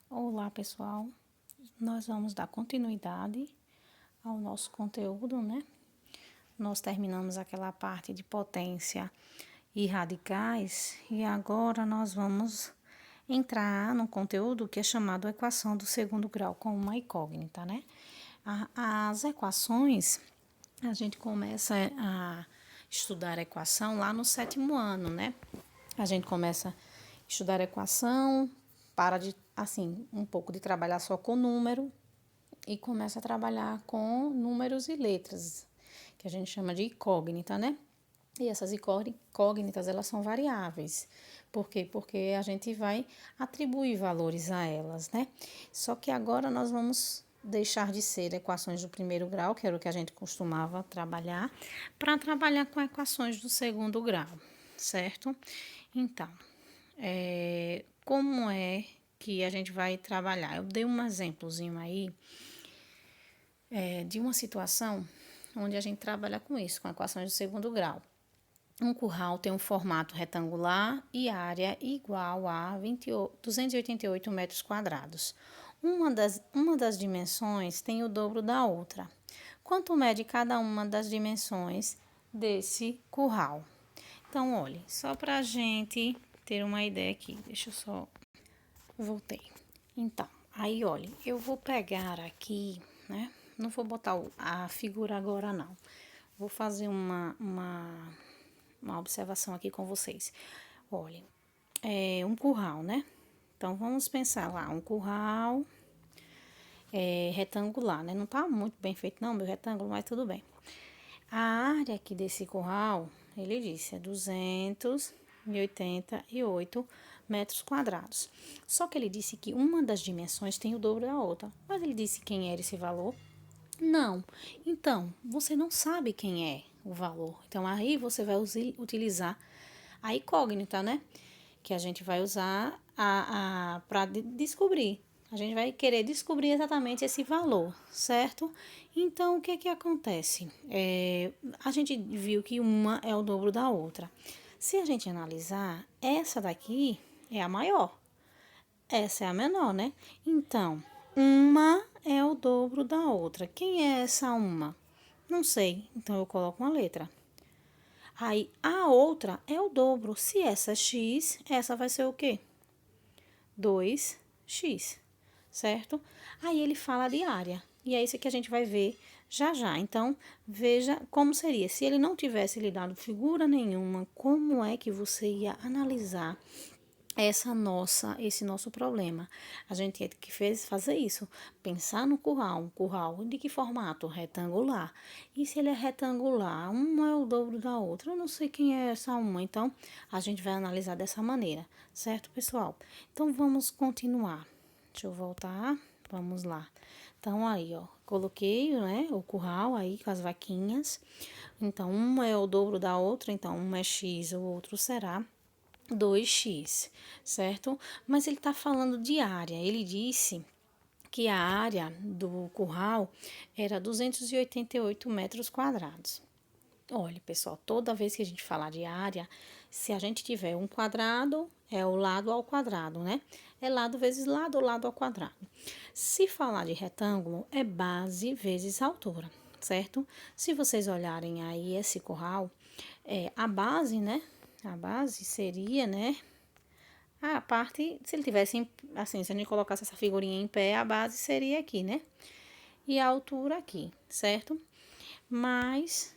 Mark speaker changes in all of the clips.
Speaker 1: Olá, pessoal. Nós vamos dar continuidade ao nosso conteúdo, né? Nós terminamos aquela parte de potência e radicais e agora nós vamos entrar no conteúdo que é chamado equação do segundo grau com uma incógnita, né? As equações, a gente começa a estudar a equação lá no 7º ano, né? A gente começa a estudar a equação, para de, assim, um pouco de trabalhar só com número e começa a trabalhar com números e letras, que a gente chama de incógnita, né? E essas incógnitas, elas são variáveis. Por quê? Porque a gente vai atribuir valores a elas, né? Só que agora nós vamos deixar de ser equações do primeiro grau, que era o que a gente costumava trabalhar, para trabalhar com equações do segundo grau, certo? Então, como é que a gente vai trabalhar? Eu dei um exemplozinho aí de uma situação onde a gente trabalha com isso, com equações do segundo grau. Um curral tem um formato retangular e área igual a 288 metros quadrados. Uma das dimensões tem o dobro da outra. Quanto mede cada uma das dimensões desse curral? Então, olhe, só para a gente ter uma ideia aqui, deixa eu só. Voltei. Então, aí, olha, eu vou pegar aqui, né? Não vou botar a figura agora, não. Vou fazer uma observação aqui com vocês. Olha, é um curral, né? Então, vamos pensar lá, um curral retangular, né? Não tá muito bem feito, não, meu retângulo, mas tudo bem. A área aqui desse curral, ele disse, é 288 metros quadrados. Só que ele disse que uma das dimensões tem o dobro da outra. Mas ele disse quem era esse valor? Não. Então, você não sabe quem é o valor. Então, aí você vai utilizar a incógnita, né? Que a gente vai usar para descobrir. A gente vai querer descobrir exatamente esse valor, certo? Então, o que que acontece? A gente viu que uma é o dobro da outra. Se a gente analisar, essa daqui é a maior. Essa é a menor, né? Então, uma é o dobro da outra. Quem é essa uma? Não sei. Então, eu coloco uma letra. Aí, a outra é o dobro. Se essa é x, essa vai ser o quê? 2x, certo? Aí, ele fala de área. E é isso que a gente vai ver já já. Então, veja como seria. Se ele não tivesse lhe dado figura nenhuma, como é que você ia analisar esse nosso problema? A gente tinha que fazer isso, pensar no curral, um curral de que formato? Retangular. E se ele é retangular, uma é o dobro da outra, eu não sei quem é essa uma, então a gente vai analisar dessa maneira, certo, pessoal? Então vamos continuar. Deixa eu voltar, vamos lá. Então aí, ó, coloquei, né, o curral aí com as vaquinhas. Então uma é o dobro da outra, então uma é x, o outro será 2x, certo? Mas ele está falando de área. Ele disse que a área do curral era 288 metros quadrados. Olha, pessoal, toda vez que a gente falar de área, se a gente tiver um quadrado, é o lado ao quadrado, né? É lado vezes lado, lado ao quadrado. Se falar de retângulo, é base vezes altura, certo? Se vocês olharem aí esse curral, a base, né? A base seria, né? A parte, se ele tivesse, assim, se a gente colocasse essa figurinha em pé, a base seria aqui, né? E a altura aqui, certo? Mas,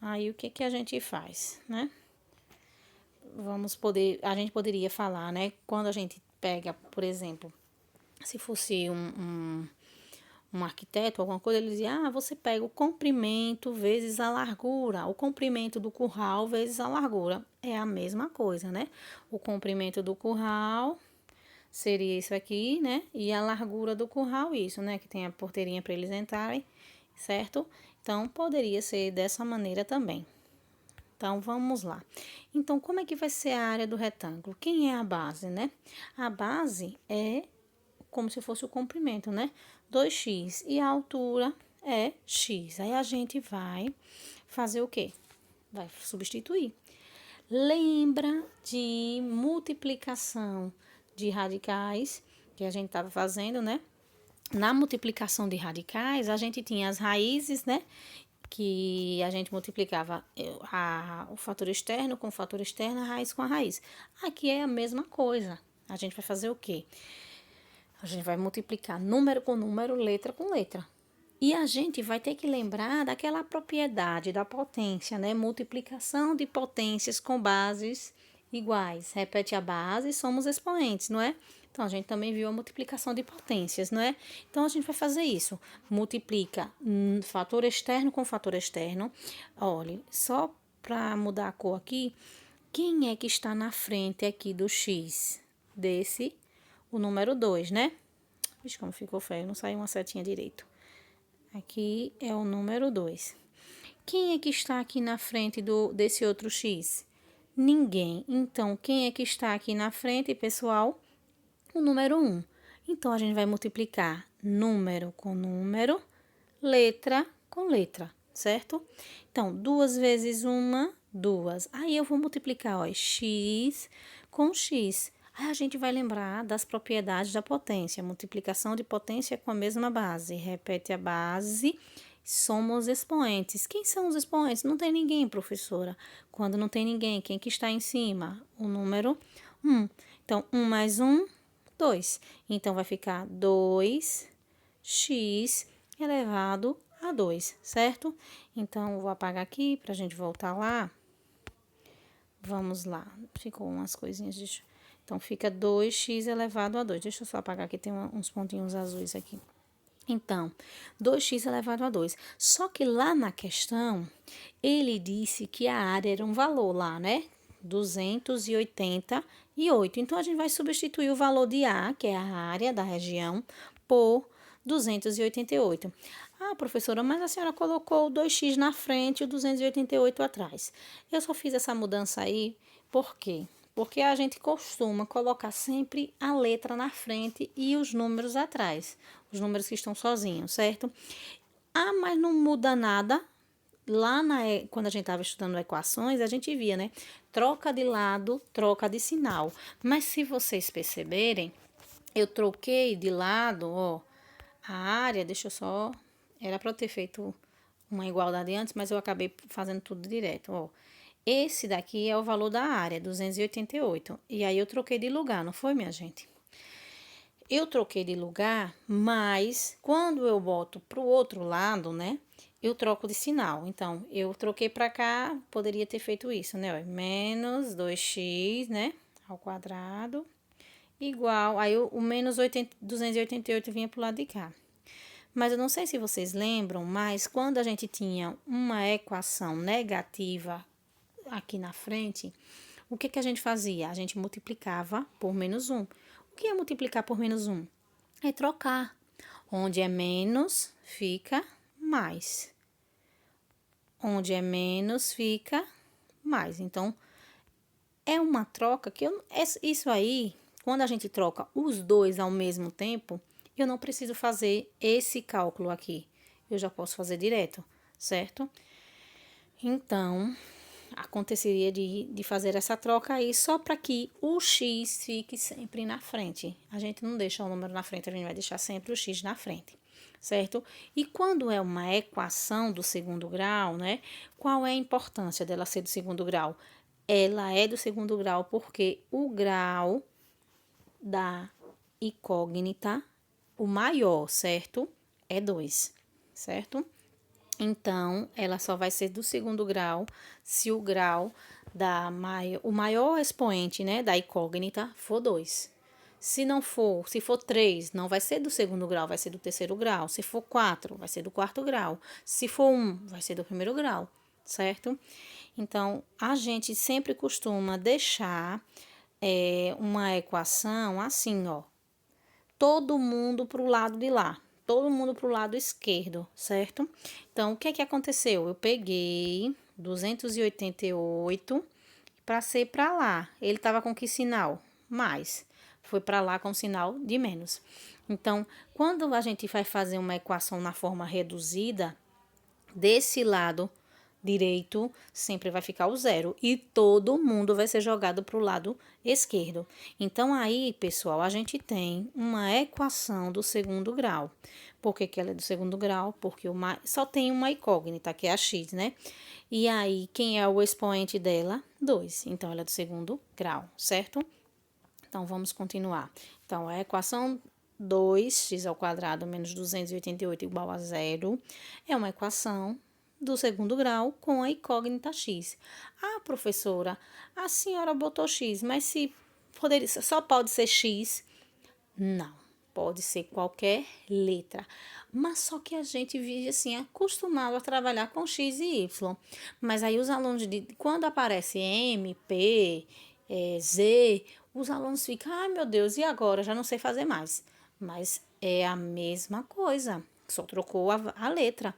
Speaker 1: aí o que que a gente faz, né? A gente poderia falar, né? Quando a gente pega, por exemplo, se fosse um arquiteto, alguma coisa, ele dizia, você pega o comprimento vezes a largura, o comprimento do curral vezes a largura. É a mesma coisa, né? O comprimento do curral seria isso aqui, né? E a largura do curral, isso, né? Que tem a porteirinha para eles entrarem, certo? Então, poderia ser dessa maneira também. Então, vamos lá. Então, como é que vai ser a área do retângulo? Quem é a base, né? A base é como se fosse o comprimento, né? 2x e a altura é x. Aí a gente vai fazer o quê? Vai substituir. Lembra de multiplicação de radicais, que que a gente estava fazendo, né? Na multiplicação de radicais, a gente tinha as raízes, né? Que a gente multiplicava o fator externo com o fator externo, a raiz com a raiz. Aqui é a mesma coisa. A gente vai fazer o quê? A gente vai multiplicar número com número, letra com letra. E a gente vai ter que lembrar daquela propriedade da potência, né? Multiplicação de potências com bases iguais. Repete a base, somos expoentes, não é? Então, a gente também viu a multiplicação de potências, não é? Então, a gente vai fazer isso. Multiplica fator externo com fator externo. Olha, só para mudar a cor aqui, quem é que está na frente aqui do x? Desse, o número 2, né? Vixe, como ficou feio, não saiu uma setinha direito. Aqui é o número 2. Quem é que está aqui na frente desse outro x? Ninguém. Então, quem é que está aqui na frente, pessoal? O número 1. Então, a gente vai multiplicar número com número, letra com letra, certo? Então, 2 vezes 1, 2. Aí, eu vou multiplicar, ó, x com x. Aí, a gente vai lembrar das propriedades da potência. Multiplicação de potência com a mesma base. Repete a base. Somos expoentes. Quem são os expoentes? Não tem ninguém, professora. Quando não tem ninguém, quem que está em cima? O número 1. Então, 1 mais 1, 2. Então, vai ficar 2x elevado a 2, certo? Então, eu vou apagar aqui para a gente voltar lá. Vamos lá. Ficou umas coisinhas de... Então, fica 2x elevado a 2. Deixa eu só apagar aqui, tem uns pontinhos azuis aqui. Então, 2x elevado a 2. Só que lá na questão, ele disse que a área era um valor lá, né? 288. Então, a gente vai substituir o valor de A, que é a área da região, por 288. Ah, professora, mas a senhora colocou o 2x na frente e o 288 atrás. Eu só fiz essa mudança aí, por quê? Porque a gente costuma colocar sempre a letra na frente e os números atrás. Os números que estão sozinhos, certo? Ah, mas não muda nada. Lá quando a gente estava estudando equações, a gente via, né? Troca de lado, troca de sinal. Mas se vocês perceberem, eu troquei de lado, ó, a área, deixa eu só... Era para eu ter feito uma igualdade antes, mas eu acabei fazendo tudo direto, ó. Esse daqui é o valor da área, 288. E aí, eu troquei de lugar, não foi, minha gente? Eu troquei de lugar, mas quando eu boto para o outro lado, né? Eu troco de sinal. Então, eu troquei para cá, poderia ter feito isso, né? Ó, menos 2x, né? Ao quadrado, igual. Aí, o menos 288 vinha para o lado de cá. Mas eu não sei se vocês lembram, mas quando a gente tinha uma equação negativa aqui na frente, o que a gente fazia? A gente multiplicava por menos 1. O que é multiplicar por menos 1? É trocar. Onde é menos, fica mais. Onde é menos, fica mais. Então, é uma troca que isso aí, quando a gente troca os dois ao mesmo tempo, eu não preciso fazer esse cálculo aqui. Eu já posso fazer direto, certo? Então, aconteceria de fazer essa troca aí só para que o x fique sempre na frente. A gente não deixa o número na frente, a gente vai deixar sempre o x na frente, certo? E quando é uma equação do segundo grau, né? Qual é a importância dela ser do segundo grau? Ela é do segundo grau porque o grau da incógnita, o maior, certo? É 2, certo? Então, ela só vai ser do segundo grau se o grau o maior expoente, né, da incógnita for 2. Se não for, se for 3, não vai ser do segundo grau, vai ser do terceiro grau. Se for 4, vai ser do quarto grau. Se for 1, vai ser do primeiro grau, certo? Então, a gente sempre costuma deixar uma equação assim, ó. Todo mundo para o lado de lá. Todo mundo para o lado esquerdo, certo? Então, o que é que aconteceu? Eu peguei 288 para ser para lá. Ele estava com que sinal? Mais. Foi para lá com sinal de menos. Então, quando a gente vai fazer uma equação na forma reduzida, desse lado direito sempre vai ficar o zero e todo mundo vai ser jogado para o lado esquerdo. Então, aí, pessoal, a gente tem uma equação do segundo grau. Por que ela é do segundo grau? Porque só tem uma incógnita, que é a x, né? E aí, quem é o expoente dela? 2. Então, ela é do segundo grau, certo? Então, vamos continuar. Então, a equação 2x² menos 288 igual a zero é uma equação do segundo grau com a incógnita x. Ah, professora, a senhora botou x, mas se só pode ser x? Não, pode ser qualquer letra. Mas só que a gente vive assim, acostumado a trabalhar com x e y. Mas aí os alunos, quando aparece M, P, Z, os alunos ficam, ai meu Deus, e agora? Já não sei fazer mais. Mas é a mesma coisa, só trocou a letra.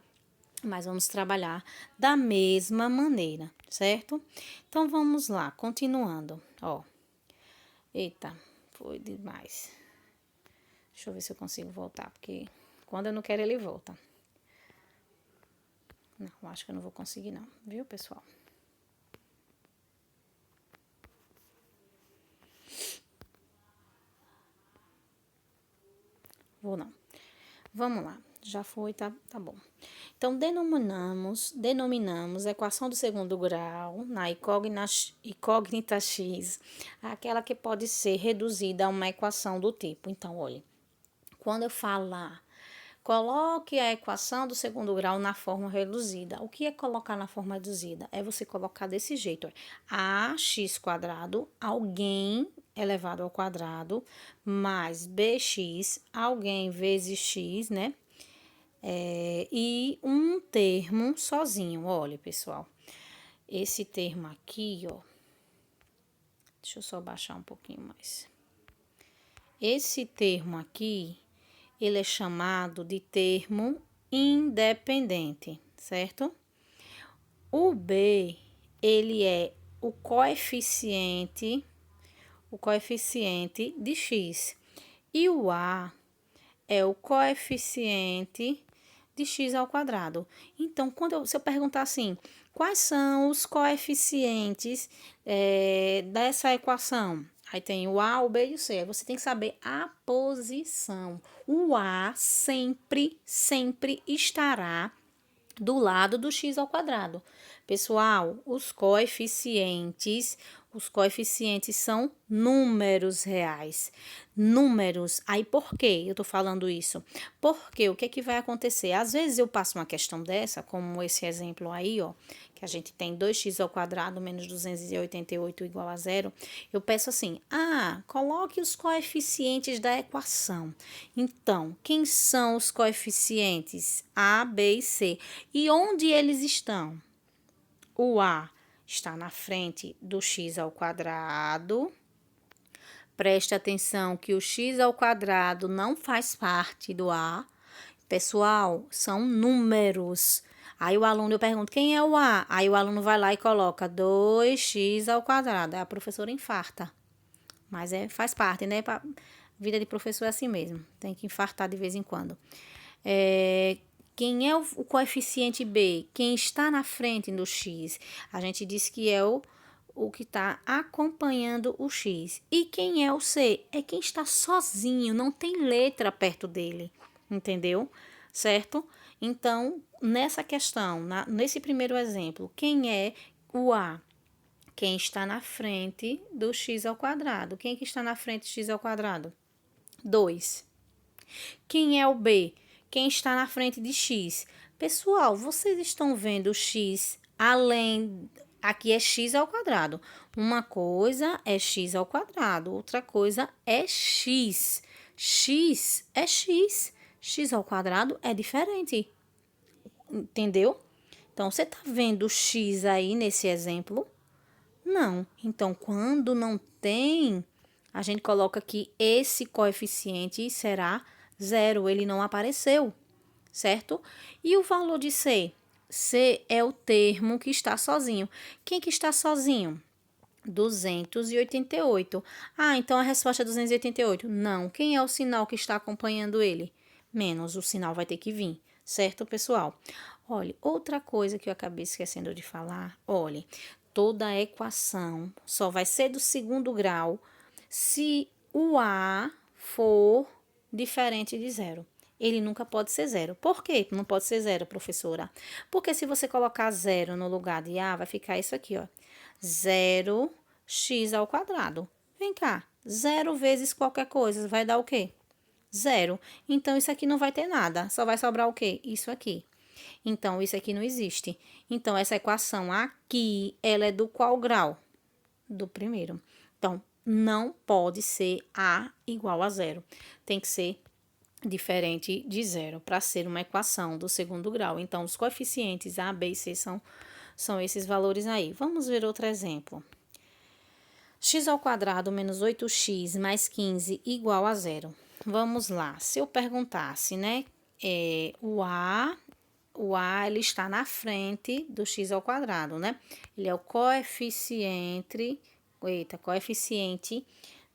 Speaker 1: Mas vamos trabalhar da mesma maneira, certo? Então, vamos lá, continuando, ó. Eita, foi demais. Deixa eu ver se eu consigo voltar, porque quando eu não quero, ele volta. Não, acho que eu não vou conseguir não, viu, pessoal? Vou não. Vamos lá, já foi, tá bom. Então, denominamos a equação do segundo grau na incógnita x, aquela que pode ser reduzida a uma equação do tipo. Então, olha, quando eu falar, coloque a equação do segundo grau na forma reduzida. O que é colocar na forma reduzida? É você colocar desse jeito, ax², alguém elevado ao quadrado, mais bx, alguém vezes x, né? E um termo sozinho. Olha, pessoal, esse termo aqui, ó. Deixa eu só baixar um pouquinho mais. Esse termo aqui, ele é chamado de termo independente, certo? O B, ele é o coeficiente de x. E o A é o coeficiente de x². Então, se eu perguntar assim, quais são os coeficientes dessa equação? Aí tem o A, o B e o C. Aí você tem que saber a posição. O A sempre estará do lado do x². Pessoal, os coeficientes são números reais. Números. Aí, por que eu tô falando isso? Porque o que é que vai acontecer? Às vezes eu passo uma questão dessa, como esse exemplo aí, ó, que a gente tem 2x² menos 288 igual a zero. Eu peço assim, coloque os coeficientes da equação. Então, quem são os coeficientes? A, B e C. E onde eles estão? O A está na frente do x². Preste atenção que o x² não faz parte do A. Pessoal, são números. Aí o aluno, eu pergunto, quem é o A? Aí o aluno vai lá e coloca 2x². Aí a professora infarta. Mas faz parte, né? Vida de professor é assim mesmo. Tem que infartar de vez em quando. Quem é o coeficiente B? Quem está na frente do x? A gente diz que é o que está acompanhando o x. E quem é o C? É quem está sozinho, não tem letra perto dele. Entendeu? Certo? Então, nessa questão, nesse primeiro exemplo, quem é o A? Quem está na frente do x². Quem é que está na frente do x²? 2. Quem é o B? Quem está na frente de x? Pessoal, vocês estão vendo o x além... Aqui é x². Uma coisa é x², outra coisa é x. X é x. X² é diferente. Entendeu? Então, você tá vendo o x aí nesse exemplo? Não. Então, quando não tem, a gente coloca que esse coeficiente será zero, ele não apareceu, certo? E o valor de C? C é o termo que está sozinho. Quem que está sozinho? 288. Então a resposta é 288. Não. Quem é o sinal que está acompanhando ele? Menos, o sinal vai ter que vir, certo, pessoal? Olha, outra coisa que eu acabei esquecendo de falar, olha, toda equação só vai ser do segundo grau se o A for diferente de zero. Ele nunca pode ser zero. Por quê? Não pode ser zero, professora? Porque se você colocar zero no lugar de A, vai ficar isso aqui, ó. 0x². Vem cá, zero vezes qualquer coisa, vai dar o quê? Zero. Então, isso aqui não vai ter nada. Só vai sobrar o quê? Isso aqui. Então, isso aqui não existe. Então, essa equação aqui, ela é do qual grau? Do primeiro. Então, não pode ser A igual a zero. Tem que ser diferente de zero para ser uma equação do segundo grau. Então, os coeficientes A, B e C são esses valores aí. Vamos ver outro exemplo. X² menos 8x mais 15 igual a zero. Vamos lá. Se eu perguntasse, né? O A ele está na frente do x², né? Ele é o coeficiente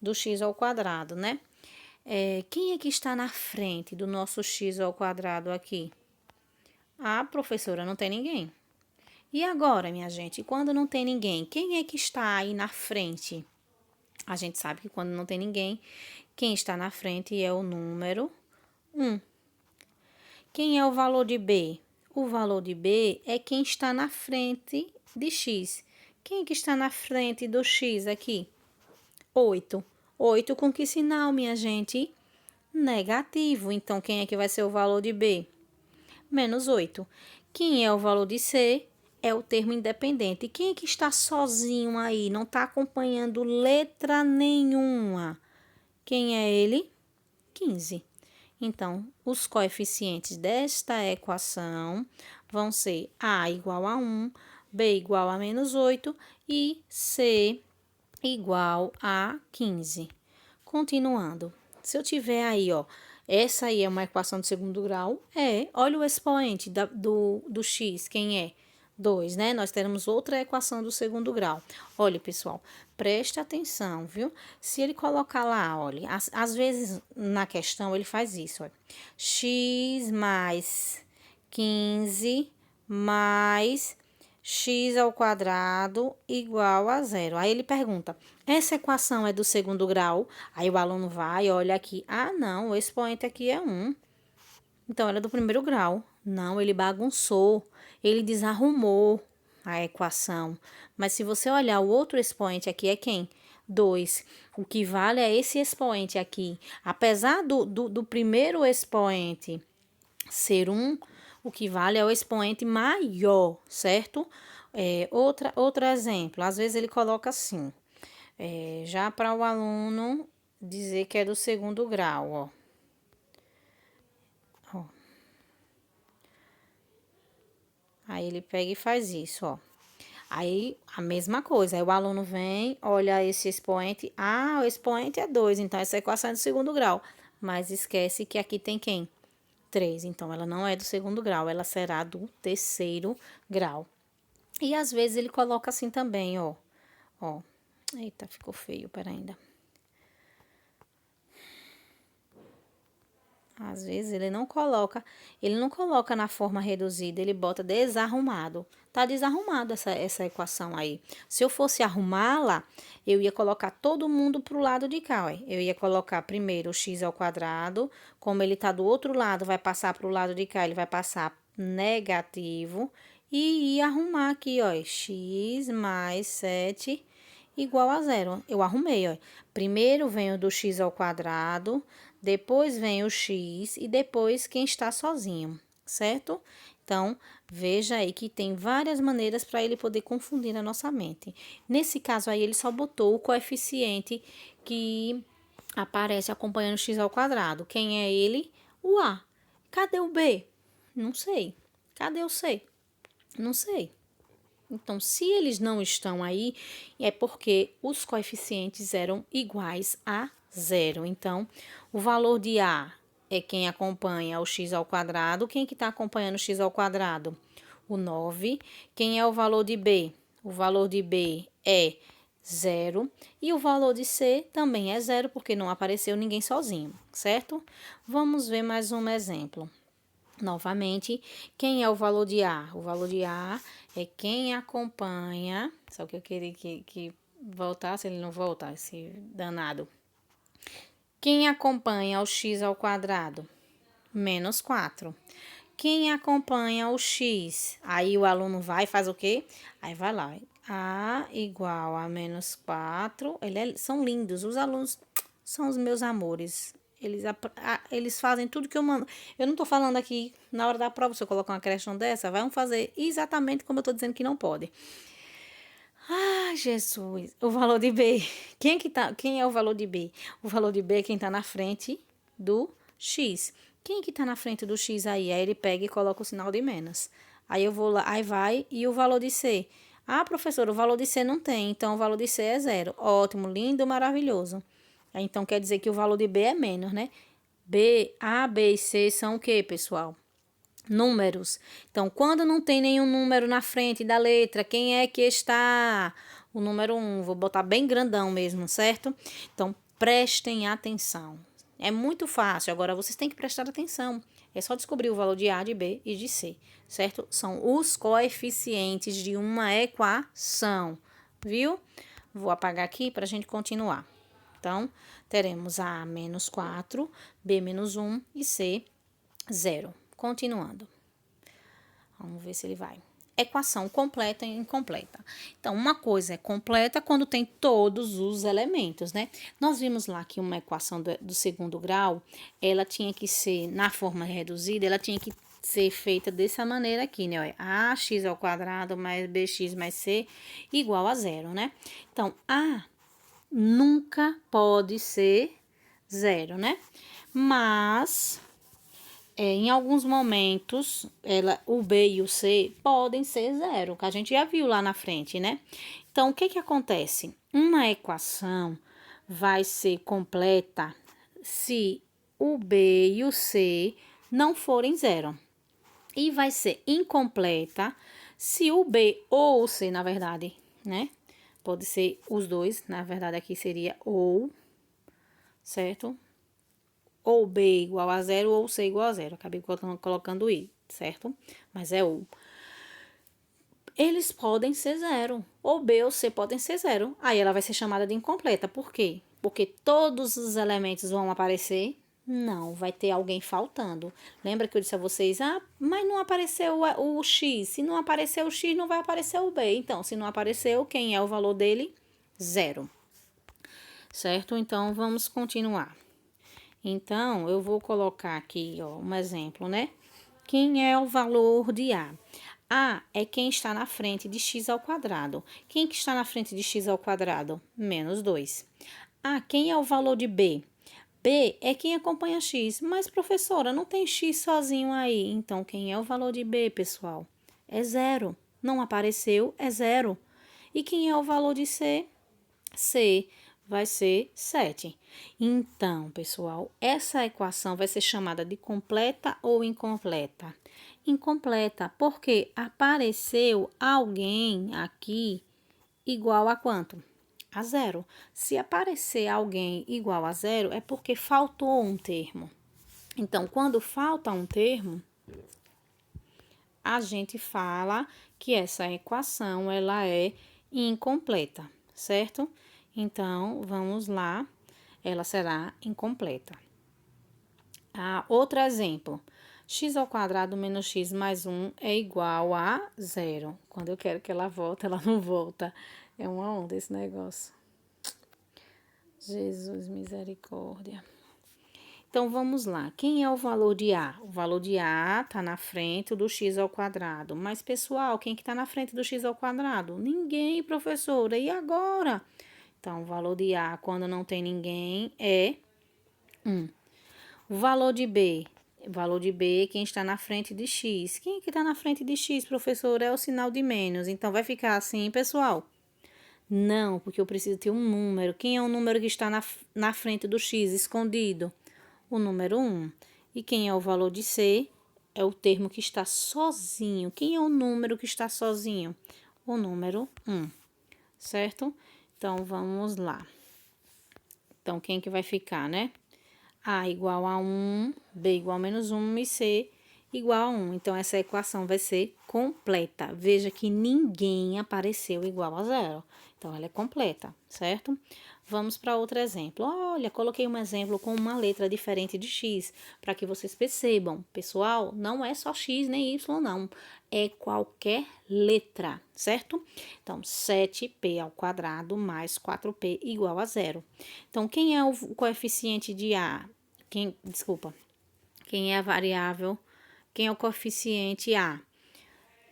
Speaker 1: do x², né? Quem é que está na frente do nosso x² aqui? Ah, professora, não tem ninguém. E agora, minha gente, quando não tem ninguém, quem é que está aí na frente? A gente sabe que quando não tem ninguém, quem está na frente é o número 1. Quem é o valor de B? O valor de B é quem está na frente de X. Quem é que está na frente do X aqui? 8. 8 com que sinal, minha gente? Negativo. Então, quem é que vai ser o valor de B? Menos 8. Quem é o valor de C? É o termo independente. E quem é que está sozinho aí? Não está acompanhando letra nenhuma. Quem é ele? 15. Então, os coeficientes desta equação vão ser A igual a 1, B igual a menos 8 e C igual a 15. Continuando. Se eu tiver aí, ó, essa aí é uma equação de segundo grau, olha o expoente do x, quem é? 2, né? Nós teremos outra equação do segundo grau. Olha, pessoal, preste atenção, viu? Se ele colocar lá, olha, às vezes na questão ele faz isso, olha. X mais 15 mais x² igual a zero. Aí ele pergunta, essa equação é do segundo grau? Aí o aluno vai, olha aqui, ah, não, o expoente aqui é 1. Então, ela é do primeiro grau. Não, ele bagunçou, ele desarrumou a equação. Mas se você olhar o outro expoente aqui é quem? 2. O que vale é esse expoente aqui. Apesar do primeiro expoente ser 1, o que vale é o expoente maior, certo? Outro exemplo, às vezes ele coloca assim, já para o aluno dizer que é do segundo grau, ó. Aí ele pega e faz isso, ó. Aí, a mesma coisa, aí o aluno vem, olha esse expoente, o expoente é 2, então essa equação é do segundo grau. Mas esquece que aqui tem quem? 3, então ela não é do segundo grau, ela será do terceiro grau. E às vezes ele coloca assim também, ó. Ó, eita, ficou feio, pera ainda. Às vezes ele não coloca na forma reduzida, ele bota desarrumado. Tá desarrumado essa equação aí. Se eu fosse arrumá-la, eu ia colocar todo mundo pro lado de cá, ó. Eu ia colocar primeiro o x², como ele tá do outro lado, vai passar pro lado de cá, ele vai passar negativo. E ia arrumar aqui, ó, x mais 7 igual a zero. Eu arrumei, ó. Primeiro vem o do x², depois vem o x e depois quem está sozinho, certo? Então, veja aí que tem várias maneiras para ele poder confundir a nossa mente. Nesse caso aí, ele só botou o coeficiente que aparece acompanhando o x². Quem é ele? O A. Cadê o B? Não sei. Cadê o C? Não sei. Então, se eles não estão aí, é porque os coeficientes eram iguais a zero. Então, o valor de A é quem acompanha o x². Quem que está acompanhando o x²? O 9. Quem é o valor de B? O valor de B é 0. E o valor de C também é 0, porque não apareceu ninguém sozinho, certo? Vamos ver mais um exemplo. Novamente, quem é o valor de A? O valor de A é quem acompanha. Só que eu queria que voltasse, ele não volta, esse danado. Quem acompanha o x ao quadrado? Menos 4. Quem acompanha o x? Aí o aluno vai e faz o quê? Aí vai lá. A igual a menos 4. São lindos. Os alunos são os meus amores. Eles fazem tudo que eu mando. Eu não tô falando aqui na hora da prova, se eu colocar uma questão dessa, vão fazer exatamente como eu tô dizendo que não pode. Ah, Jesus. O valor de B. Quem é o valor de B? O valor de B é quem tá na frente do X. Quem que tá na frente do X aí? Aí ele pega e coloca o sinal de menos. Aí eu vou lá, aí vai, e o valor de C? Ah, professora, o valor de C não tem, então o valor de C é zero. Ótimo, lindo, maravilhoso. Aí, então quer dizer que o valor de B é menos, né? A, B e C são o quê, pessoal? Números. Então, quando não tem nenhum número na frente da letra, quem é que está? O número 1, vou botar bem grandão mesmo, certo? Então, prestem atenção. É muito fácil, agora vocês têm que prestar atenção. É só descobrir o valor de A, de B e de C, certo? São os coeficientes de uma equação, viu? Vou apagar aqui para a gente continuar. Então, teremos A menos 4, B menos 1 e C 0. Continuando. Vamos ver se ele vai. Equação completa e incompleta. Então, uma coisa é completa quando tem todos os elementos, né? Nós vimos lá que uma equação do segundo grau, ela tinha que ser, na forma reduzida, ela tinha que ser feita dessa maneira aqui, né? Ax ao quadrado mais bx mais c igual a zero, né? Então, A nunca pode ser zero, né? Mas em alguns momentos, o B e o C podem ser zero, que a gente já viu lá na frente, né? Então, o que que acontece? Uma equação vai ser completa se o B e o C não forem zero. E vai ser incompleta se o B ou o C, na verdade, né? Pode ser os dois, na verdade aqui seria ou, certo? Ou B igual a zero ou C igual a zero. Acabei colocando I, certo? Mas é ou. Eles podem ser zero. Ou B ou C podem ser zero. Aí ela vai ser chamada de incompleta. Por quê? Porque todos os elementos vão aparecer? Não, vai ter alguém faltando. Lembra que eu disse a vocês, mas não apareceu o X. Se não apareceu o X, não vai aparecer o B. Então, se não apareceu, quem é o valor dele? Zero. Certo? Então, vamos continuar. Então, eu vou colocar aqui, ó, um exemplo, né? Quem é o valor de A? A é quem está na frente de x ao quadrado. Quem que está na frente de x ao quadrado? Menos 2. Quem é o valor de B? B é quem acompanha x. Mas, professora, não tem x sozinho aí. Então, quem é o valor de B, pessoal? É zero. Não apareceu, é zero. E quem é o valor de C? C vai ser 7. Então, pessoal, essa equação vai ser chamada de completa ou incompleta? Incompleta, porque apareceu alguém aqui igual a quanto? A zero. Se aparecer alguém igual a zero, é porque faltou um termo. Então, quando falta um termo, a gente fala que essa equação ela é incompleta, certo? Então, vamos lá, ela será incompleta. Outro exemplo, x ao quadrado menos x mais 1 é igual a zero. Quando eu quero que ela volte, ela não volta. É uma onda esse negócio. Jesus, misericórdia. Então, vamos lá. Quem é o valor de A? O valor de A está na frente do x ao quadrado. Mas, pessoal, quem que está na frente do x ao quadrado? Ninguém, professora. E agora? Então, o valor de A, quando não tem ninguém, é 1. O valor de B. O valor de B, quem está na frente de x. Quem que está na frente de x, professora? É o sinal de menos. Então, vai ficar assim, pessoal? Não, porque eu preciso ter um número. Quem é o número que está na frente do x, escondido? O número 1. E quem é o valor de C? É o termo que está sozinho. Quem é o número que está sozinho? O número 1, certo? Então, vamos lá. Então, quem que vai ficar, né? A igual a 1, B igual a menos 1 e C igual a 1. Então, essa equação vai ser completa. Veja que ninguém apareceu igual a zero. Então, ela é completa, certo? Vamos para outro exemplo. Olha, coloquei um exemplo com uma letra diferente de x, para que vocês percebam. Pessoal, não é só x nem y, não. É qualquer letra, certo? Então, 7p ao quadrado mais 4p igual a zero. Então, quem é o coeficiente de A? Desculpa. Quem é a variável? Quem é o coeficiente A?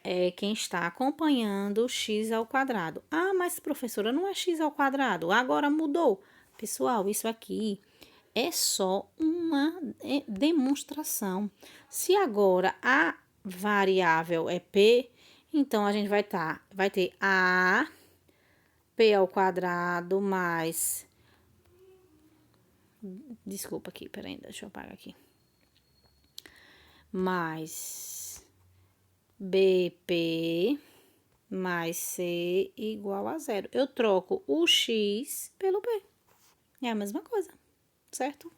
Speaker 1: É quem está acompanhando x ao quadrado. Ah, mas professora, não é x ao quadrado, agora mudou. Pessoal, isso aqui é só uma demonstração. Se agora a variável é p, então a gente vai ter a p ao quadrado mais... Desculpa aqui, peraí, deixa eu apagar aqui. Mais BP mais C igual a zero. Eu troco o X pelo B. É a mesma coisa, certo?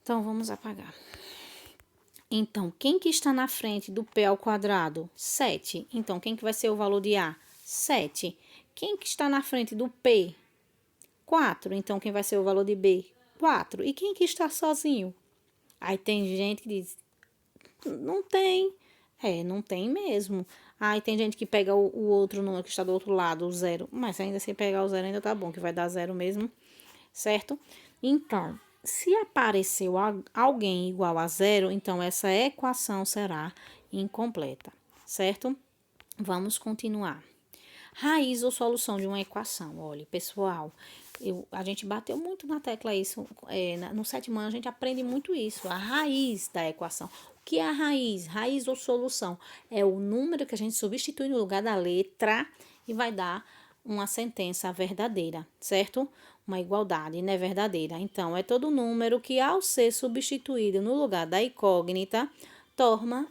Speaker 1: Então, vamos apagar. Então, quem que está na frente do P ao quadrado? 7. Então, quem que vai ser o valor de A? 7. Quem que está na frente do P? 4. Então, quem vai ser o valor de B? 4. E quem que está sozinho? Aí tem gente que diz, não tem. Não tem mesmo. Aí tem gente que pega o outro número que está do outro lado, o zero. Mas ainda se pegar o zero ainda tá bom, que vai dar zero mesmo, certo? Então, se apareceu alguém igual a zero, então essa equação será incompleta, certo? Vamos continuar. Raiz ou solução de uma equação. Olha, pessoal, a gente bateu muito na tecla isso. No sétimo ano a gente aprende muito isso. A raiz da equação. O que é a raiz? Raiz ou solução? É o número que a gente substitui no lugar da letra e vai dar uma sentença verdadeira, certo? Uma igualdade, né? Verdadeira. Então, é todo número que, ao ser substituído no lugar da incógnita, torna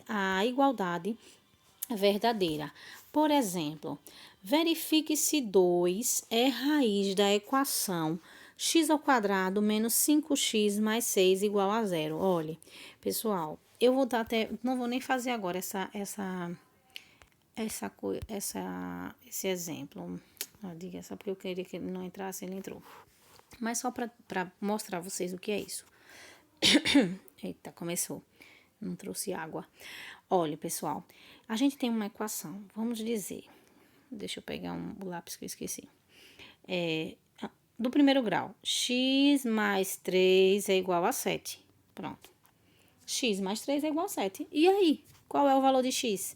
Speaker 1: a igualdade verdadeira. Por exemplo, verifique se 2 é raiz da equação x ao quadrado menos 5x mais 6 igual a zero. Olha, pessoal, eu vou dar até, não vou nem fazer agora esse exemplo. Diga só porque eu queria que ele não entrasse, ele entrou. Mas só para mostrar a vocês o que é isso. Eita, começou. Não trouxe água. Olha, pessoal, a gente tem uma equação, vamos dizer, deixa eu pegar o lápis que eu esqueci. Do primeiro grau, x mais 3 é igual a 7. Pronto. X mais 3 é igual a 7. E aí, qual é o valor de x?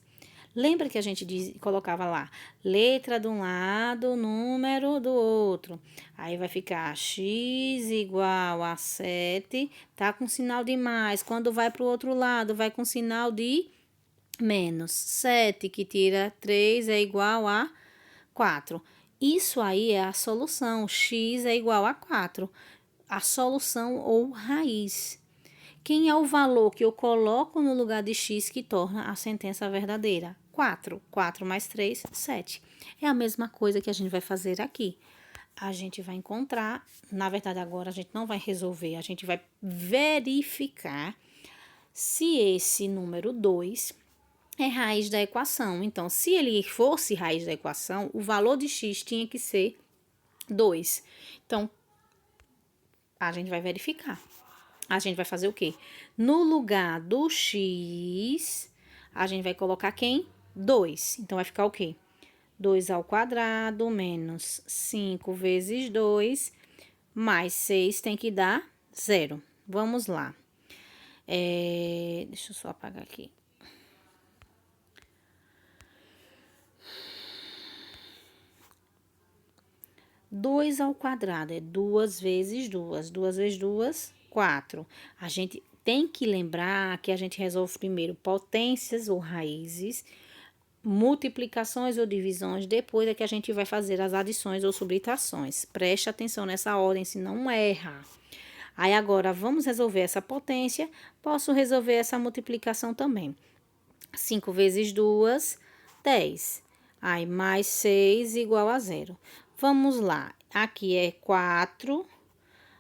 Speaker 1: Lembra que a gente colocava lá, letra de um lado, número do outro. Aí vai ficar x igual a 7, tá com sinal de mais. Quando vai para o outro lado, vai com sinal de menos. 7 que tira 3 é igual a 4. Isso aí é a solução, x é igual a 4. A solução ou raiz. Quem é o valor que eu coloco no lugar de x que torna a sentença verdadeira? 4. 4 mais 3, 7. É a mesma coisa que a gente vai fazer aqui. A gente vai encontrar, na verdade agora a gente não vai resolver, a gente vai verificar se esse número 2 é raiz da equação. Então, se ele fosse raiz da equação, o valor de x tinha que ser 2. Então, a gente vai verificar. A gente vai fazer o quê? No lugar do x, a gente vai colocar quem? 2. Então, vai ficar o quê? 2 ao quadrado menos 5 vezes 2 mais 6 tem que dar 0. Vamos lá. Deixa eu só apagar aqui. 2 ao quadrado é 2 vezes 2. 2 vezes 2, 4. A gente tem que lembrar que a gente resolve primeiro potências ou raízes, multiplicações ou divisões, depois é que a gente vai fazer as adições ou subtrações. Preste atenção nessa ordem, senão não erra. Aí agora, vamos resolver essa potência, posso resolver essa multiplicação também. 5 vezes 2, 10. Aí, mais 6 igual a 0. Vamos lá, aqui é 4,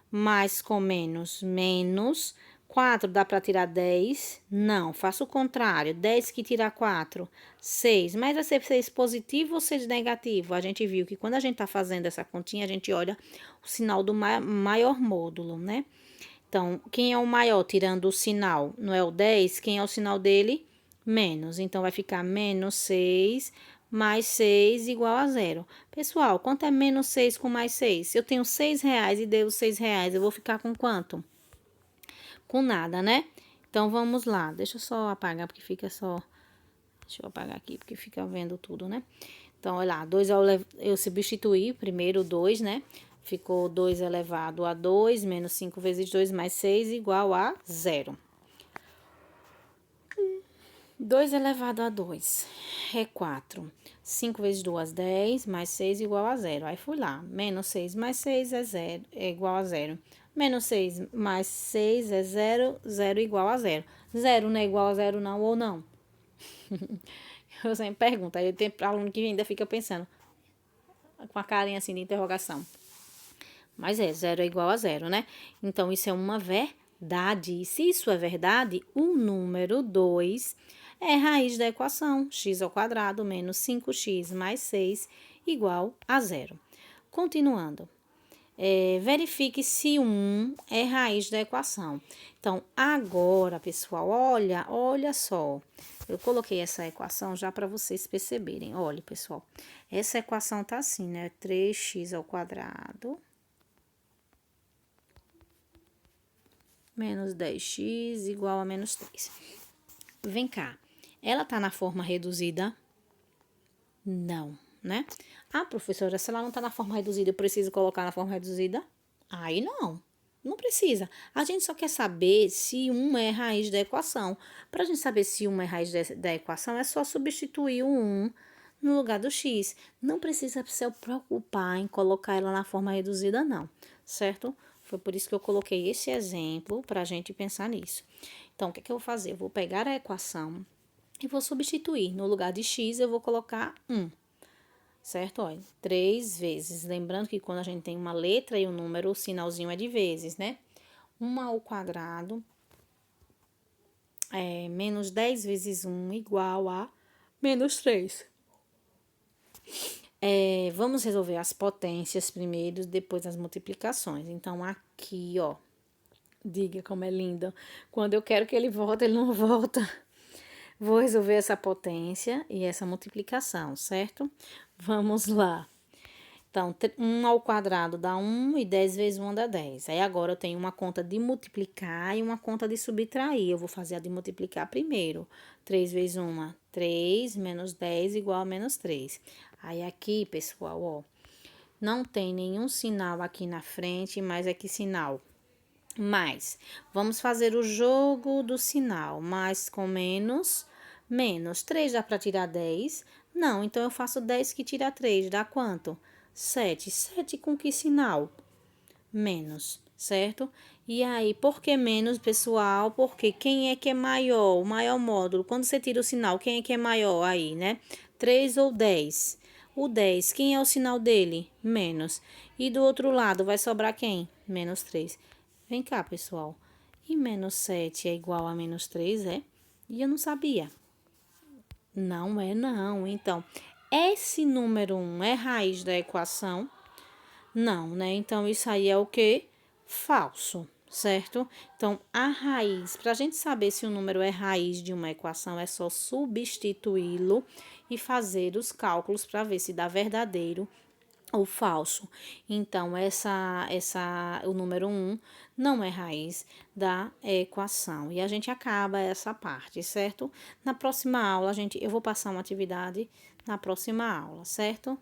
Speaker 1: mais com menos, menos. 4 dá para tirar 10? Não, faça o contrário. 10 que tira 4, 6. Mas vai ser 6 positivo ou 6 negativo? A gente viu que quando a gente tá fazendo essa continha, a gente olha o sinal do maior módulo, né? Então, quem é o maior tirando o sinal? Não é o 10? Quem é o sinal dele? Menos. Então, vai ficar menos 6 mais 6 igual a zero. Pessoal, quanto é menos 6 com mais 6? Se eu tenho 6 reais e devo 6 reais, eu vou ficar com quanto? Com nada, né? Então, vamos lá. Deixa eu só apagar, porque fica só... Deixa eu apagar aqui, porque fica vendo tudo, né? Então, olha lá, 2 eu substituí primeiro 2, né? Ficou 2 elevado a 2, menos 5 vezes 2 mais 6, igual a 0. 2 elevado a 2 é 4. 5 vezes 2, 10, mais 6 igual a 0. Aí, fui lá, menos 6 mais 6 é, 0, é igual a 0. Menos 6 mais 6 é 0, 0 igual a 0. 0 não é igual a 0 não, ou não? Eu sempre pergunto, aí tem aluno que ainda fica pensando, com a carinha assim de interrogação. Mas 0 é igual a 0, né? Então, isso é uma verdade. E se isso é verdade, o número 2 é raiz da equação x ao quadrado menos 5x mais 6 igual a 0. Continuando. Verifique se 1 é raiz da equação. Então, agora, pessoal, olha só. Eu coloquei essa equação já para vocês perceberem. Olha, pessoal, essa equação tá assim, né? 3x ao quadrado menos 10x igual a menos 3. Vem cá, ela tá na forma reduzida? Não, né? Ah, professora, se ela não tá na forma reduzida, eu preciso colocar na forma reduzida? Aí não precisa. A gente só quer saber se 1 é raiz da equação. Para a gente saber se 1 é raiz da equação, é só substituir o 1 no lugar do x. Não precisa se preocupar em colocar ela na forma reduzida, não, certo? Foi por isso que eu coloquei esse exemplo para a gente pensar nisso. Então, o que é que eu vou fazer? Eu vou pegar a equação e vou substituir. No lugar de x, eu vou colocar 1. Certo? Olha, 3 vezes. Lembrando que quando a gente tem uma letra e um número, o sinalzinho é de vezes, né? 1 ao quadrado é menos 10 vezes 1 igual a menos 3. Vamos resolver as potências primeiro, depois as multiplicações. Então, aqui, ó, diga como é lindo. Quando eu quero que ele volte, ele não volta. Vou resolver essa potência e essa multiplicação, certo? Vamos lá. Então, 1 ao quadrado dá 1 e 10 vezes 1 dá 10. Aí, agora eu tenho uma conta de multiplicar e uma conta de subtrair. Eu vou fazer a de multiplicar primeiro. 3 vezes 1, 3, menos 10 igual a menos 3. Aí, aqui, pessoal, ó, não tem nenhum sinal aqui na frente, mas aqui sinal mais. Vamos fazer o jogo do sinal. Mais com menos, menos. 3 dá para tirar 10? Não, então eu faço 10 que tira 3, dá quanto? 7. 7 com que sinal? Menos, certo? E aí, por que menos, pessoal? Porque quem é que é maior? O maior módulo. Quando você tira o sinal, quem é que é maior aí, né? 3 ou 10? O 10, quem é o sinal dele? Menos. E do outro lado, vai sobrar quem? Menos 3. Vem cá, pessoal. E menos 7 é igual a menos 3, é? E eu não sabia. Não é, não. Então, esse número 1 é raiz da equação? Não, né? Então, isso aí é o quê? Falso, certo? Então, a raiz, para a gente saber se o número é raiz de uma equação, é só substituí-lo e fazer os cálculos para ver se dá verdadeiro ou falso. Então, o número 1 não é raiz da equação. E a gente acaba essa parte, certo? Na próxima aula, eu vou passar uma atividade na próxima aula, certo?